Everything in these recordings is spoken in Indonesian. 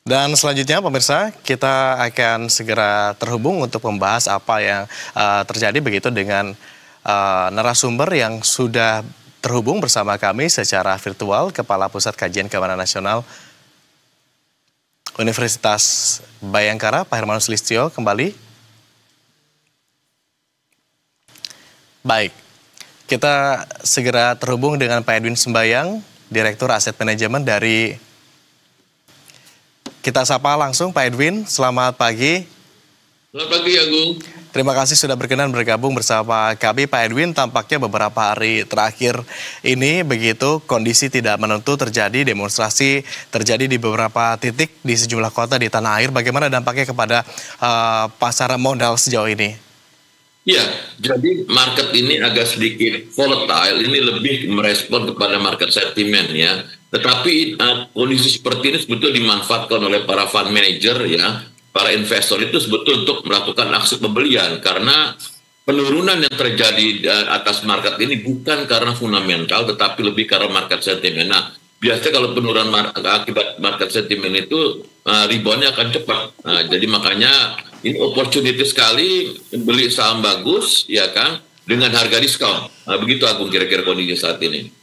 Dan selanjutnya pemirsa, kita akan segera terhubung untuk membahas apa yang terjadi begitu dengan narasumber yang sudah terhubung bersama kami secara virtual, Kepala Pusat Kajian Keamanan Nasional Universitas Bayangkara, Pak Hermanus Listio kembali. Baik, kita segera terhubung dengan Pak Edwin Sembayang, Direktur Aset Manajemen dari. Kita sapa langsung Pak Edwin, selamat pagi. Selamat pagi Agung. Terima kasih sudah berkenan bergabung bersama kami Pak Edwin. Tampaknya beberapa hari terakhir ini begitu kondisi tidak menentu terjadi, demonstrasi terjadi di beberapa titik di sejumlah kota di tanah air. Bagaimana dampaknya kepada pasar modal sejauh ini? Ya, jadi market ini agak sedikit volatile, ini lebih merespon kepada market sentiment ya. Tetapi kondisi seperti ini sebetulnya dimanfaatkan oleh para fund manager ya, para investor itu sebetulnya untuk melakukan aksi pembelian karena penurunan yang terjadi atas market ini bukan karena fundamental tetapi lebih karena market sentiment. Nah, biasanya kalau penurunan akibat market sentiment itu reboundnya akan cepat. Jadi makanya ini opportunity sekali beli saham bagus ya kan dengan harga diskon. Begitu Agung kira-kira kondisi saat ini.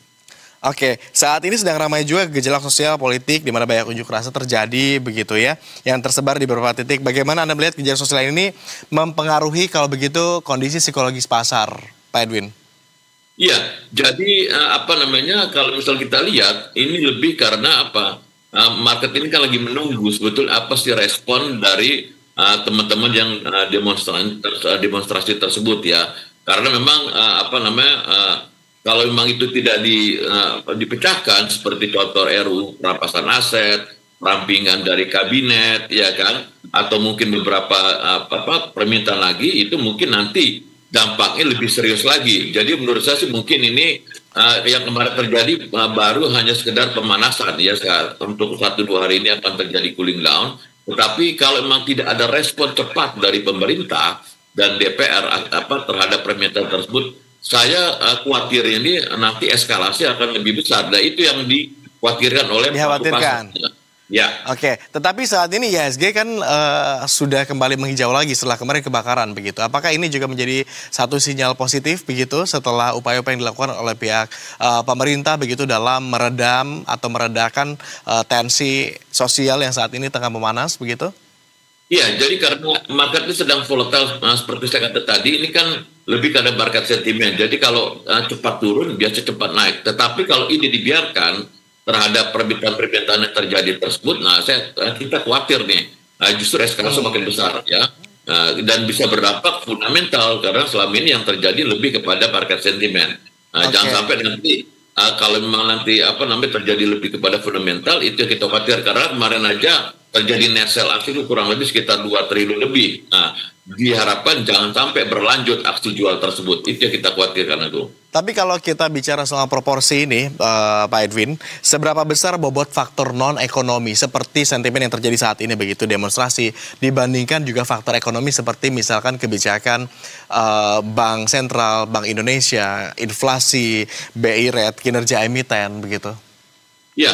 Oke, saat ini sedang ramai juga gejolak sosial politik di mana banyak unjuk rasa terjadi begitu ya, yang tersebar di beberapa titik. Bagaimana Anda melihat gejolak sosial ini mempengaruhi kalau begitu kondisi psikologis pasar, Pak Edwin? Iya, jadi kalau misal kita lihat ini lebih karena apa? Market ini kan lagi menunggu sebetulnya apa sih respon dari teman-teman yang demonstrasi tersebut ya. Karena memang kalau memang itu tidak dipecahkan seperti contoh RUU perampasan aset, rampingan dari kabinet, ya kan, atau mungkin beberapa permintaan lagi, itu mungkin nanti dampaknya lebih serius lagi. Jadi menurut saya sih mungkin ini yang kemarin terjadi baru hanya sekedar pemanasan ya, untuk 1-2 hari ini akan terjadi cooling down. Tetapi kalau memang tidak ada respon cepat dari pemerintah dan DPR terhadap permintaan tersebut, saya khawatir ini nanti eskalasi akan lebih besar. Nah itu yang dikhawatirkan oleh dikhawatirkan. Ya. Oke, tetapi saat ini IHSG kan sudah kembali menghijau lagi setelah kemarin kebakaran begitu. Apakah ini juga menjadi satu sinyal positif begitu setelah upaya-upaya yang dilakukan oleh pihak pemerintah begitu dalam meredam atau meredakan tensi sosial yang saat ini tengah memanas begitu? Iya, jadi karena market ini sedang volatile seperti saya kata tadi, ini kan lebih karena market sentiment. Jadi kalau cepat turun, biasa cepat naik. Tetapi kalau ini dibiarkan terhadap permintaan-permintaan yang terjadi tersebut, kita khawatir nih, justru eskalasi makin besar ya, dan bisa berdampak fundamental karena selama ini yang terjadi lebih kepada market sentiment. Jangan sampai nanti kalau memang nanti terjadi lebih kepada fundamental, itu yang kita khawatir karena kemarin aja terjadi net sell aksi kurang lebih sekitar 2 triliun lebih. Nah, diharapkan jangan sampai berlanjut aksi jual tersebut. Itu yang kita khawatirkan itu. Tapi kalau kita bicara soal proporsi ini, Pak Edwin, seberapa besar bobot faktor non-ekonomi seperti sentimen yang terjadi saat ini begitu demonstrasi dibandingkan juga faktor ekonomi seperti misalkan kebijakan Bank Sentral, Bank Indonesia, inflasi, BI rate, kinerja emiten begitu? Ya,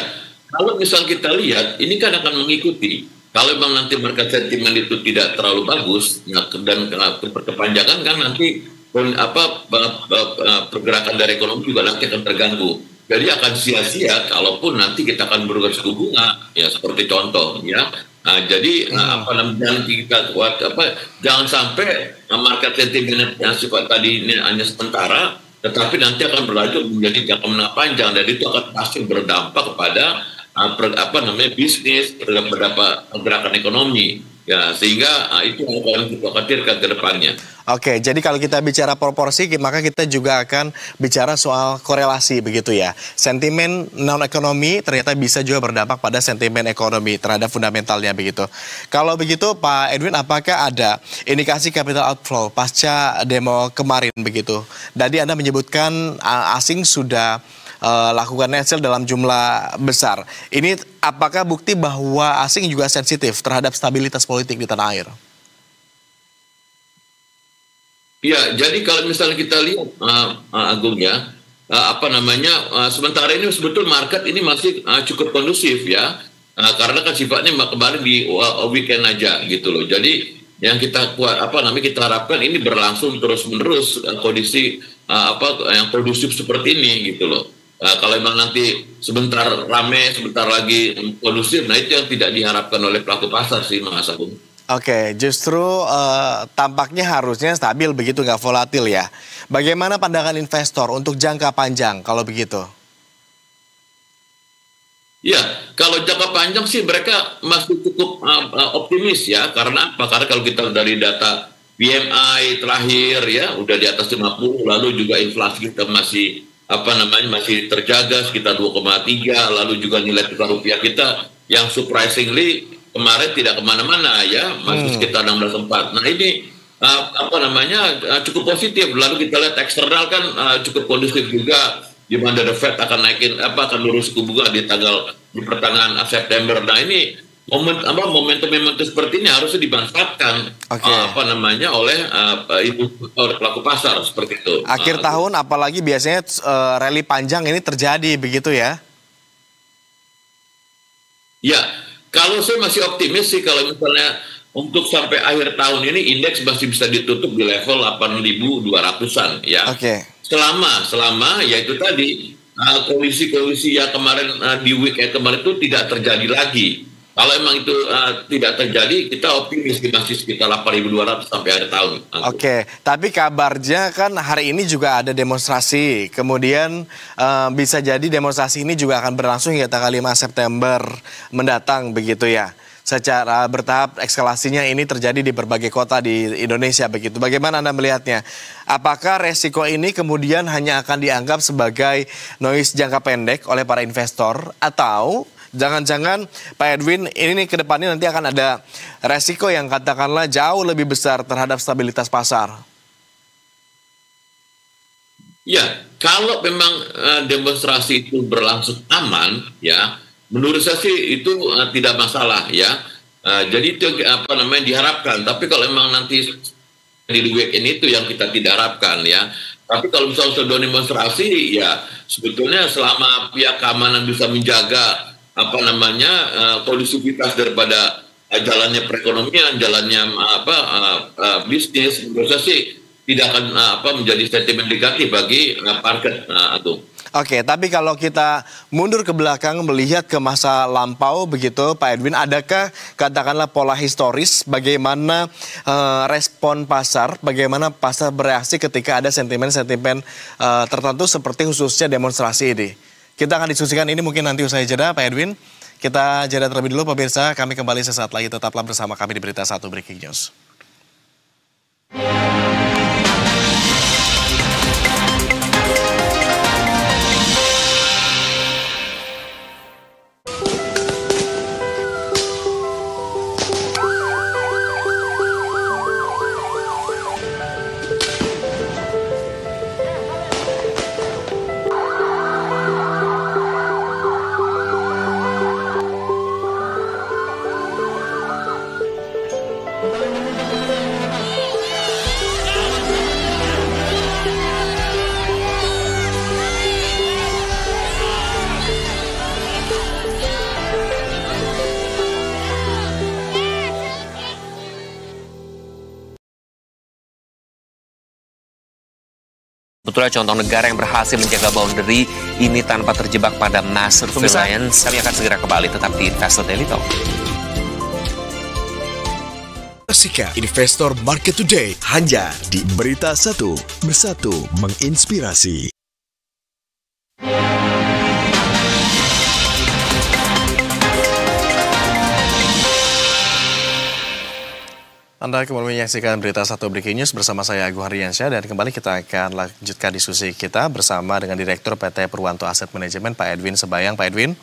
kalau misal kita lihat, ini kan akan mengikuti. Kalau memang nanti market sentiment itu tidak terlalu bagus, dan berkepanjangan kan nanti pergerakan dari ekonomi juga nanti akan terganggu. Jadi akan sia-sia kalaupun nanti kita akan berubah suku bunga, ya seperti contoh, ya. Jadi jangan sampai market sentiment yang sifat tadi ini hanya sementara, tetapi nanti akan berlanjut menjadi jangka menengah panjang dan itu akan pasti berdampak kepada bisnis, terhadap pergerakan ekonomi ya, sehingga itu yang akan kita khawatirkan ke depannya. Oke, jadi kalau kita bicara proporsi maka kita juga akan bicara soal korelasi begitu ya. Sentimen non ekonomi ternyata bisa juga berdampak pada sentimen ekonomi terhadap fundamentalnya begitu. Kalau begitu Pak Edwin, apakah ada indikasi capital outflow pasca demo kemarin begitu? Tadi Anda menyebutkan asing sudah lakukan net sell dalam jumlah besar. Ini apakah bukti bahwa asing juga sensitif terhadap stabilitas politik di tanah air? Ya, jadi kalau misalnya kita lihat Agung ya, sementara ini sebetulnya market ini masih cukup kondusif ya. karena kan sifatnya kemarin di weekend aja gitu loh. Jadi yang kita kita harapkan ini berlangsung terus menerus kondisi yang kondusif seperti ini gitu loh. Kalau memang nanti sebentar rame, sebentar lagi kondusif, nah itu yang tidak diharapkan oleh pelaku pasar sih, Mas Agung. Oke, justru tampaknya harusnya stabil begitu, nggak volatil ya. Bagaimana pandangan investor untuk jangka panjang kalau begitu? Ya, kalau jangka panjang sih mereka masih cukup optimis ya. Karena apa? Karena kalau kita dari data PMI terakhir ya udah di atas 50, lalu juga inflasi kita masih masih terjaga sekitar 2,3, lalu juga nilai tukar rupiah kita yang surprisingly kemarin tidak kemana-mana ya, masih sekitar 16,4. Nah ini cukup positif. Lalu kita lihat eksternal kan cukup kondusif juga, di mana The Fed akan akan nurun suku bunga di pertengahan September. Nah ini momentum seperti ini harusnya dimanfaatkan oleh pelaku pasar seperti itu. Akhir tahun apalagi biasanya rally panjang ini terjadi begitu ya? Ya, kalau saya masih optimis sih kalau misalnya untuk sampai akhir tahun ini indeks masih bisa ditutup di level 8.200-an ya. Selama yaitu tadi kondisi yang kemarin di weekend kemarin itu tidak terjadi lagi. Kalau emang itu tidak terjadi, kita optimis masih sekitar 8.200 sampai akhir tahun. Tapi kabarnya kan hari ini juga ada demonstrasi. Kemudian bisa jadi demonstrasi ini juga akan berlangsung hingga tanggal 5 September mendatang begitu ya. Secara bertahap eskalasinya ini terjadi di berbagai kota di Indonesia begitu. Bagaimana Anda melihatnya? Apakah resiko ini kemudian hanya akan dianggap sebagai noise jangka pendek oleh para investor, atau jangan-jangan Pak Edwin ini ke depannya nanti akan ada resiko yang katakanlah jauh lebih besar terhadap stabilitas pasar? Ya, kalau memang demonstrasi itu berlangsung aman ya, menurut saya sih itu tidak masalah ya. Jadi itu diharapkan. Tapi kalau memang nanti di weekend itu yang kita tidak harapkan ya. Tapi kalau misalnya sudah demonstrasi ya sebetulnya selama pihak keamanan bisa menjaga kondusivitas daripada jalannya perekonomian, jalannya bisnis, menurut saya sih tidak akan menjadi sentimen negatif bagi market Agung. Tapi kalau kita mundur ke belakang melihat ke masa lampau begitu Pak Edwin, adakah katakanlah pola historis bagaimana respon pasar, bagaimana pasar bereaksi ketika ada sentimen-sentimen tertentu seperti khususnya demonstrasi ini? Kita akan diskusikan ini mungkin nanti usai jeda Pak Edwin. Kita jeda terlebih dulu pemirsa, kami kembali sesaat lagi, tetaplah bersama kami di Berita 1 Breaking News. Betulnya contoh negara yang berhasil menjaga boundary ini tanpa terjebak pada mass surveillance. Kami akan segera kembali tetap di Investor Daily Talk. Saksikan Investor Market Today hanya di Berita 1, bersatu menginspirasi. Anda kembali menyaksikan Berita 1 Breaking News bersama saya Agung Hardiansyah, dan kembali kita akan lanjutkan diskusi kita bersama dengan Direktur PT Purwanto Asset Management Pak Edwin Sebayang. Pak Edwin,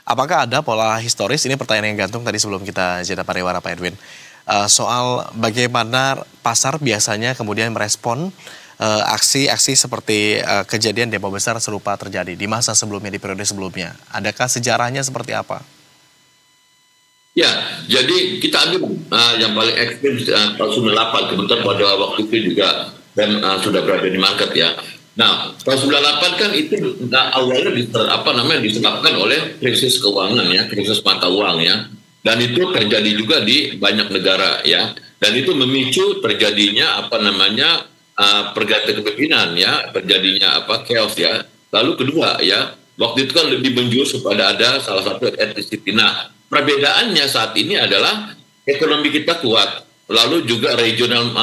apakah ada pola historis, ini pertanyaan yang gantung tadi sebelum kita jeda pariwara Pak Edwin, soal bagaimana pasar biasanya kemudian merespon aksi-aksi seperti kejadian demo besar serupa terjadi di masa sebelumnya, di periode sebelumnya. Adakah sejarahnya seperti apa? Ya, jadi kita ambil yang paling ekstrim tahun 98, kebetulan pada waktu itu juga dan sudah berada di market ya. Nah, tahun 98 kan itu awalnya disebabkan oleh krisis keuangan ya, krisis mata uang ya. Dan itu terjadi juga di banyak negara ya. Dan itu memicu terjadinya pergantian kepemimpinan ya, terjadinya chaos ya. Lalu kedua ya, waktu itu kan lebih menjurus kepada ada salah satu ethnicity. Nah, perbedaannya saat ini adalah ekonomi kita kuat, lalu juga regional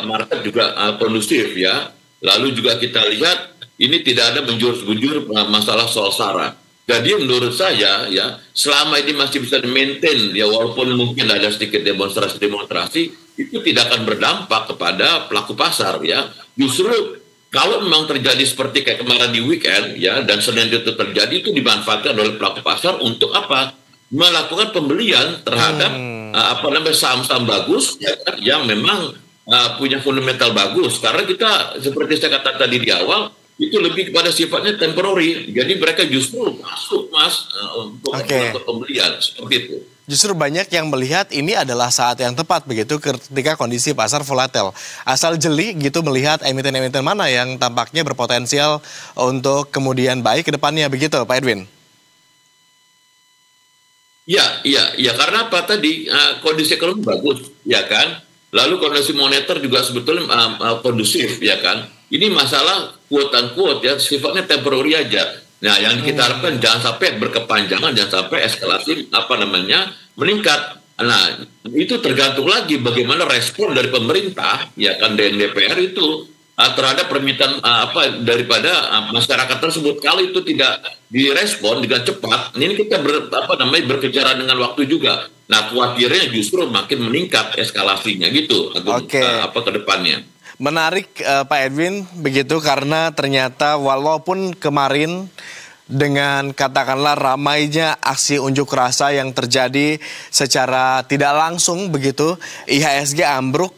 market juga kondusif ya. Lalu juga kita lihat ini tidak ada menjurus-menjur masalah soal SARA. Jadi menurut saya ya, selama ini masih bisa di-maintain ya, walaupun mungkin ada sedikit demonstrasi itu tidak akan berdampak kepada pelaku pasar ya. Justru kalau memang terjadi seperti kayak kemarin di weekend ya, dan Senin itu terjadi, itu dimanfaatkan oleh pelaku pasar untuk apa? Melakukan pembelian terhadap saham-saham bagus ya, yang memang punya fundamental bagus. Karena kita seperti saya katakan tadi di awal, itu lebih kepada sifatnya temporary. Jadi mereka justru masuk untuk melakukan pembelian seperti itu. Justru banyak yang melihat ini adalah saat yang tepat begitu ketika kondisi pasar volatil. Asal jeli gitu melihat emiten-emiten mana yang tampaknya berpotensial untuk kemudian baik ke depannya begitu, Pak Edwin. Ya, karena apa tadi kondisi ekonomi bagus, ya kan? Lalu kondisi moneter juga sebetulnya kondusif, ya kan? Ini masalah quote-unquote ya, sifatnya temporary aja. Nah, yang kita harapkan jangan sampai berkepanjangan, jangan sampai eskalasi meningkat. Nah, itu tergantung lagi bagaimana respon dari pemerintah, ya kan, dan DPR itu terhadap permintaan daripada masyarakat tersebut. Kalau itu tidak direspon dengan cepat, ini kita berkejaran dengan waktu juga. Nah, khawatirnya justru makin meningkat eskalasinya gitu ke depannya. Menarik Pak Edwin begitu, karena ternyata walaupun kemarin dengan katakanlah ramainya aksi unjuk rasa yang terjadi secara tidak langsung begitu, IHSG ambruk,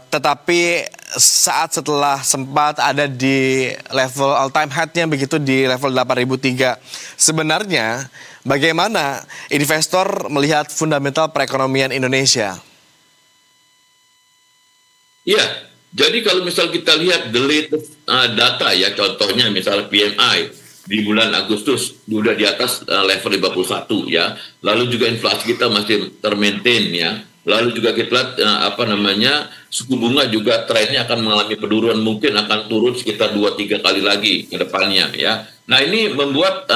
tetapi saat setelah sempat ada di level all time high-nya begitu di level 8.003. Sebenarnya bagaimana investor melihat fundamental perekonomian Indonesia? Iya, jadi kalau misal kita lihat the latest data ya, contohnya misal PMI di bulan Agustus sudah di atas level 51 ya. Lalu juga inflasi kita masih termaintain ya. Lalu juga kita lihat suku bunga juga trennya akan mengalami penurunan, mungkin akan turun sekitar 2-3 kali lagi ke depannya ya. Nah, ini membuat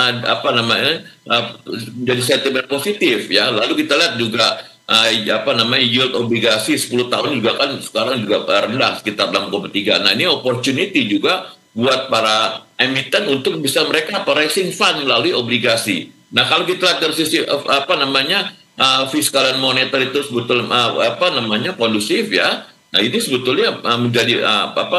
menjadi sentimen positif ya. Lalu kita lihat juga yield obligasi 10 tahun juga kan sekarang juga rendah sekitar 6,3. Nah, ini opportunity juga buat para emiten untuk bisa mereka raising fund melalui obligasi. Nah, kalau kita lihat dari sisi fiskal dan moneter itu sebetulnya kondusif ya. Nah, ini sebetulnya menjadi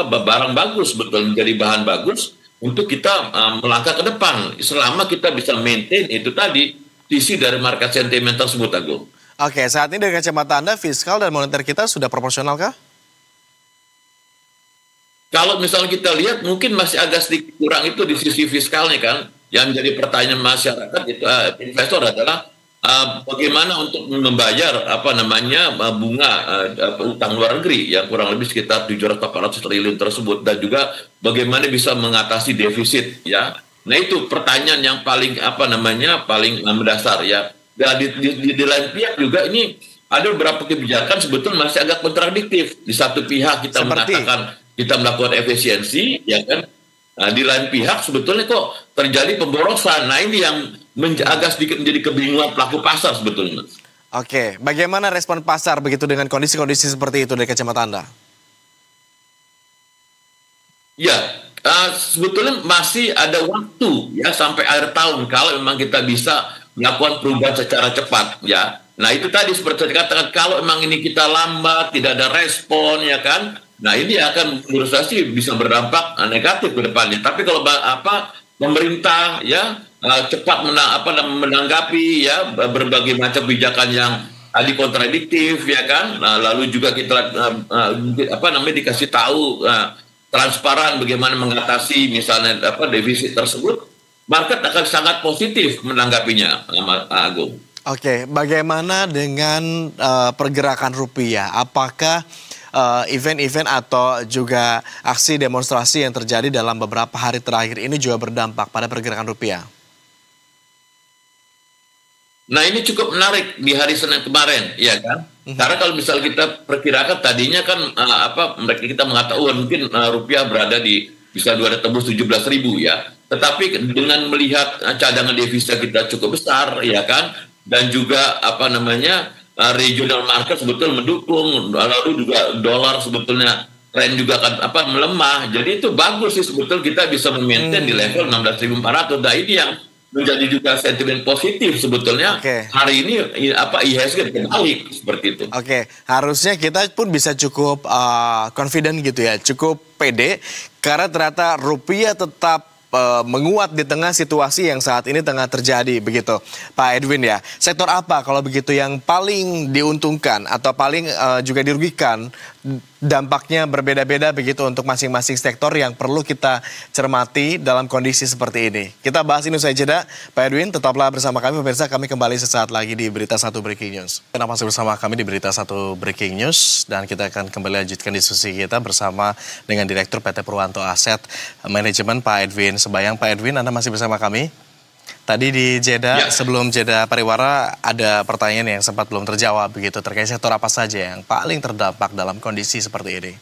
barang bagus, menjadi bahan bagus untuk kita melangkah ke depan selama kita bisa maintain itu tadi sisi dari market sentiment tersebut, Agung. Oke, saat ini dari kacamata Anda fiskal dan moneter kita sudah proporsional kah? Kalau misalnya kita lihat mungkin masih agak sedikit kurang itu di sisi fiskalnya kan. Yang menjadi pertanyaan masyarakat itu investor adalah bagaimana untuk membayar bunga utang luar negeri yang kurang lebih sekitar 700-800 triliun tersebut, dan juga bagaimana bisa mengatasi defisit ya. Nah, itu pertanyaan yang paling paling mendasar ya. Dan di lain pihak juga ini ada beberapa kebijakan sebetulnya masih agak kontradiktif. Di satu pihak kita mengatakan kita melakukan efisiensi ya kan. Nah, di lain pihak sebetulnya kok terjadi pemborosan. Nah, ini yang agak sedikit menjadi kebingungan pelaku pasar sebetulnya. Oke, bagaimana respon pasar begitu dengan kondisi-kondisi seperti itu dari kacamata Anda? Ya, sebetulnya masih ada waktu ya sampai akhir tahun kalau memang kita bisa melakukan perubahan secara cepat ya. Nah, itu tadi seperti saya katakan, kalau memang ini kita lambat, tidak ada respon ya kan. Nah, ini akan menurut saya sih bisa berdampak negatif ke depannya. Tapi kalau pemerintah ya cepat menanggapi ya berbagai macam kebijakan yang tadi kontradiktif ya kan. Nah, lalu juga kita dikasih tahu transparan bagaimana mengatasi misalnya defisit tersebut, market akan sangat positif menanggapinya, Agung. Oke, bagaimana dengan pergerakan rupiah? Apakah event-event atau juga aksi demonstrasi yang terjadi dalam beberapa hari terakhir ini juga berdampak pada pergerakan rupiah? Nah, ini cukup menarik di hari Senin kemarin, ya kan? Karena kalau misal kita perkirakan tadinya kan mereka kita mengatakan mungkin rupiah berada di bisa tembus 17.000 ya. Tetapi dengan melihat cadangan devisa kita cukup besar, ya kan? Dan juga regional market sebetulnya mendukung, lalu juga dolar sebetulnya tren juga akan melemah. Jadi itu bagus sih sebetulnya kita bisa memaintain di level 16.400. Nah, ini yang menjadi juga sentimen positif sebetulnya. Hari ini IHSG terbalik seperti itu. Harusnya kita pun bisa cukup confident gitu ya, cukup pede karena ternyata rupiah tetap menguat di tengah situasi yang saat ini tengah terjadi begitu, Pak Edwin ya. Sektor apa kalau begitu yang paling diuntungkan atau paling juga dirugikan? Dampaknya berbeda-beda begitu untuk masing-masing sektor yang perlu kita cermati dalam kondisi seperti ini. Kita bahas ini usai jeda. Pak Edwin, tetaplah bersama kami pemirsa. Kami kembali sesaat lagi di Berita 1 Breaking News. Anda masih bersama kami di Berita 1 Breaking News dan kita akan kembali lanjutkan diskusi kita bersama dengan Direktur PT Purwanto Asset Management Pak Edwin Sebayang. Pak Edwin, Anda masih bersama kami? Tadi di jeda, sebelum jeda pariwara, ada pertanyaan yang sempat belum terjawab begitu terkait sektor apa saja yang paling terdampak dalam kondisi seperti ini?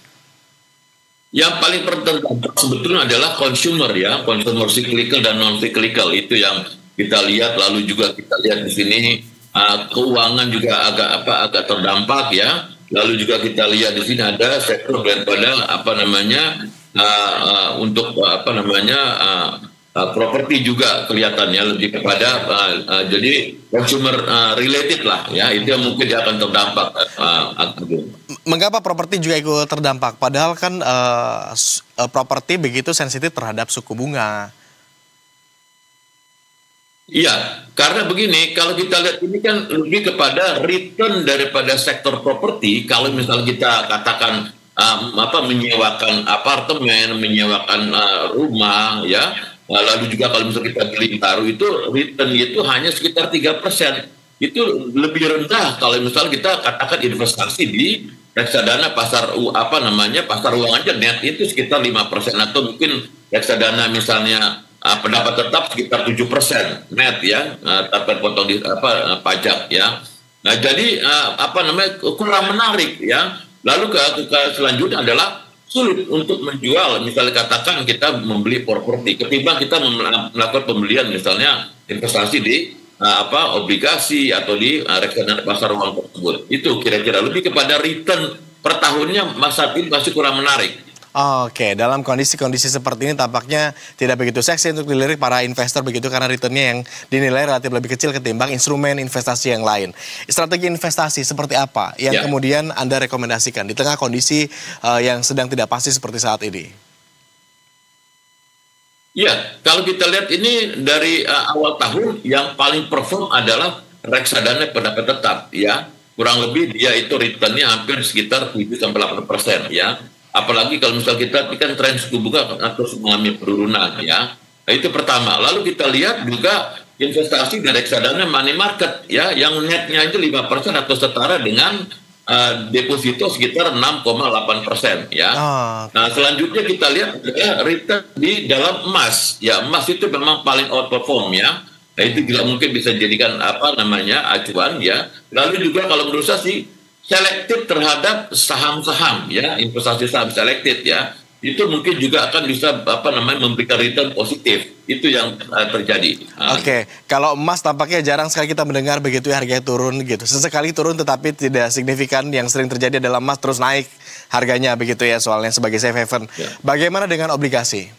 Yang paling terdampak sebetulnya adalah consumer ya, consumer cyclical dan non cyclical itu yang kita lihat. Lalu juga kita lihat di sini keuangan juga agak terdampak ya. Lalu juga kita lihat di sini ada sektor daripada properti juga kelihatannya lebih kepada jadi consumer related lah ya, itu yang mungkin dia akan terdampak. Mengapa properti juga ikut terdampak? Padahal kan properti begitu sensitif terhadap suku bunga. Iya, karena begini, kalau kita lihat ini kan lebih kepada return daripada sektor properti. Kalau misalnya kita katakan menyewakan apartemen, menyewakan rumah ya. Lalu juga kalau misalnya kita beli baru itu return itu hanya sekitar 3%. Itu lebih rendah kalau misalnya kita katakan investasi di reksadana pasar pasar uang aja net itu sekitar 5%, atau mungkin reksadana misalnya pendapat tetap sekitar 7% net ya, tanpa potong pajak ya. Nah, jadi kurang menarik ya. Lalu ke selanjutnya adalah sulit untuk menjual, misalnya katakan kita membeli properti ketimbang kita melakukan pembelian misalnya investasi di obligasi atau di reksadana pasar uang tersebut. Itu kira-kira lebih kepada return per tahunnya saat ini masih kurang menarik. Dalam kondisi-kondisi seperti ini tampaknya tidak begitu seksi untuk dilirik para investor begitu karena returnnya yang dinilai relatif lebih kecil ketimbang instrumen investasi yang lain. Strategi investasi seperti apa yang kemudian Anda rekomendasikan di tengah kondisi yang sedang tidak pasti seperti saat ini? Ya, kalau kita lihat ini dari awal tahun yang paling perform adalah reksadana pendapat tetap ya. Kurang lebih dia itu returnnya hampir sekitar 7-8% ya. Apalagi kalau misal kita kan tren suku bunga terus mengalami penurunan ya. Nah, itu pertama. Lalu kita lihat juga investasi di reksadana money market ya, yang netnya aja 5% atau setara dengan deposito sekitar 6,8% ya. Nah, selanjutnya kita lihat return di dalam emas ya. Emas itu memang paling outperform ya. Nah, itu juga mungkin bisa dijadikan acuan ya. Lalu juga kalau menurut saya sih selektif terhadap saham-saham ya, investasi saham selektif ya, itu mungkin juga akan bisa memberikan return positif. Itu yang terjadi. Kalau emas tampaknya jarang sekali kita mendengar begitu ya harganya turun gitu. Sesekali turun tetapi tidak signifikan. Yang sering terjadi adalah emas terus naik harganya begitu ya, soalnya sebagai safe haven. Bagaimana dengan obligasi?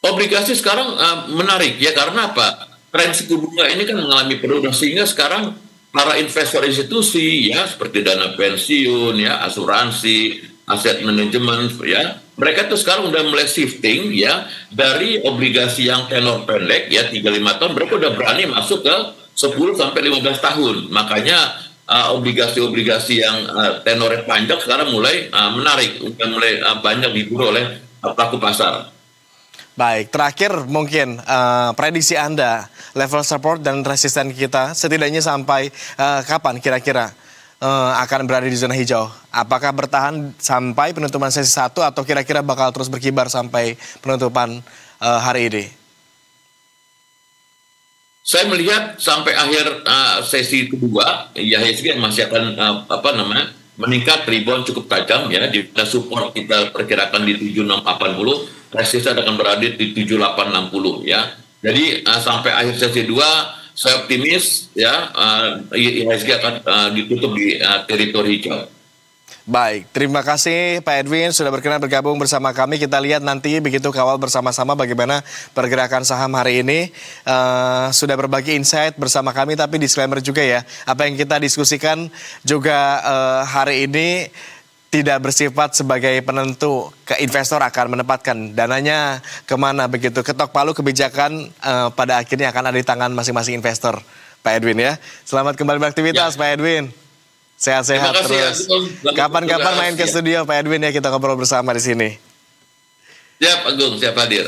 Obligasi sekarang menarik ya, karena apa? Tren suku bunga ini kan mengalami penurunan sehingga sekarang para investor institusi ya, seperti dana pensiun ya, asuransi, aset manajemen ya, mereka tuh sekarang udah mulai shifting ya dari obligasi yang tenor pendek ya 3-5 tahun, mereka udah berani masuk ke 10-15 tahun. Makanya obligasi-obligasi yang tenor panjang sekarang mulai menarik, mulai banyak diburu oleh pelaku pasar. Baik, terakhir mungkin prediksi Anda level support dan resisten kita setidaknya sampai kapan kira-kira akan berada di zona hijau. Apakah bertahan sampai penutupan sesi 1 atau kira-kira bakal terus berkibar sampai penutupan hari ini? Saya melihat sampai akhir sesi kedua, IHSG masih akan meningkat, rebound cukup tajam ya. Di support kita perkirakan di 7680, resisten akan berada di 7860 ya. Jadi sampai akhir sesi 2 saya optimis ya IHSG akan ditutup di teritori hijau. Baik, terima kasih Pak Edwin sudah berkenan bergabung bersama kami. Kita lihat nanti begitu kawal bersama-sama bagaimana pergerakan saham hari ini. Sudah berbagi insight bersama kami, tapi disclaimer juga ya. Apa yang kita diskusikan juga hari ini tidak bersifat sebagai penentu ke investor akan menempatkan dananya kemana begitu. Ketok palu kebijakan pada akhirnya akan ada di tangan masing-masing investor, Pak Edwin ya. Selamat kembali beraktivitas ya. Pak Edwin. Sehat-sehat terus. Kapan-kapan main ke studio Pak Edwin ya, kita ngobrol bersama di sini. Siap Agung, siap hadir.